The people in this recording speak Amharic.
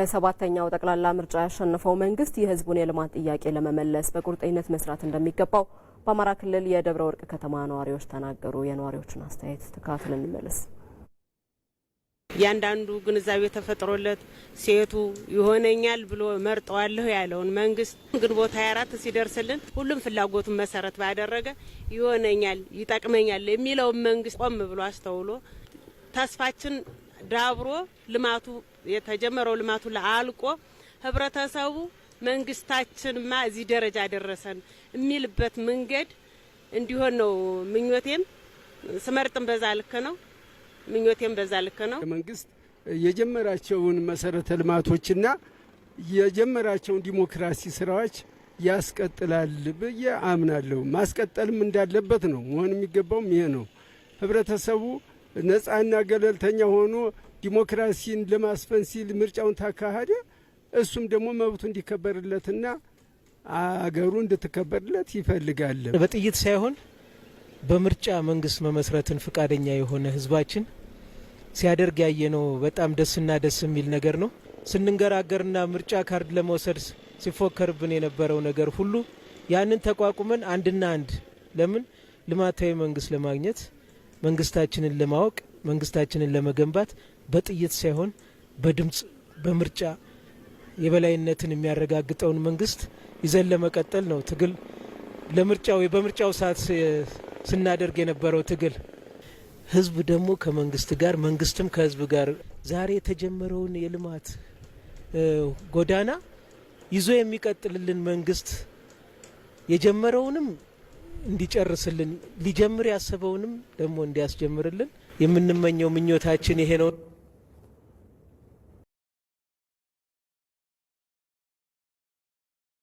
በ7ኛው ጠቅላላ ምርጫ ያሸነፈው መንግስት የህዝቡን የልማት ጥያቄ ለመመለስ በቁርጠኝነት መስራት እንደሚገባው በአማራ ክልል የደብረ ወርቅ ከተማ ነዋሪዎች ተናገሩ። የነዋሪዎችን አስተያየት ተካትለን እንመለስ። ያንዳንዱ ግንዛቤ ተፈጥሮለት ሴቱ ይሆነኛል ብሎ መርጠዋለሁ ያለውን መንግስት ግንቦት 24 ሲደርስልን ሁሉም ፍላጎቱን መሰረት ባደረገ ይሆነኛል ይጠቅመኛል የሚለው መንግስት ቆም ብሎ አስተውሎ ተስፋችን ዳብሮ ልማቱ የተጀመረው ልማቱ ለአልቆ ህብረተሰቡ መንግስታችንማ እዚህ ደረጃ ደረሰን የሚልበት መንገድ እንዲሆን ነው ምኞቴም። ስመርጥም በዛ ልክ ነው፣ ምኞቴም በዛ ልክ ነው። መንግስት የጀመራቸውን መሰረተ ልማቶችና የጀመራቸውን ዲሞክራሲ ስራዎች ያስቀጥላል ብዬ አምናለሁ። ማስቀጠልም እንዳለበት ነው መሆን የሚገባውም ይሄ ነው። ህብረተሰቡ ነጻና ገለልተኛ ሆኖ ዲሞክራሲን ለማስፈን ሲል ምርጫውን ታካሄደ እሱም ደግሞ መብቱ እንዲከበርለትና አገሩ እንድትከበርለት ይፈልጋል። በጥይት ሳይሆን በምርጫ መንግስት መመስረትን ፍቃደኛ የሆነ ህዝባችን ሲያደርግ ያየነው በጣም ደስና ደስ የሚል ነገር ነው። ስንንገራገርና ምርጫ ካርድ ለመውሰድ ሲፎከርብን የነበረው ነገር ሁሉ ያንን ተቋቁመን አንድና አንድ ለምን ልማታዊ መንግስት ለማግኘት መንግስታችንን ለማወቅ መንግስታችንን ለመገንባት በጥይት ሳይሆን በድምጽ በምርጫ የበላይነትን የሚያረጋግጠውን መንግስት ይዘን ለመቀጠል ነው ትግል ለምርጫው በምርጫው ሰዓት ስናደርግ የነበረው ትግል። ህዝብ ደግሞ ከመንግስት ጋር መንግስትም ከህዝብ ጋር ዛሬ የተጀመረውን የልማት ጎዳና ይዞ የሚቀጥልልን መንግስት የጀመረውንም እንዲጨርስልን ሊጀምር ያሰበውንም ደግሞ እንዲያስጀምርልን የምንመኘው ምኞታችን ይሄ ነው።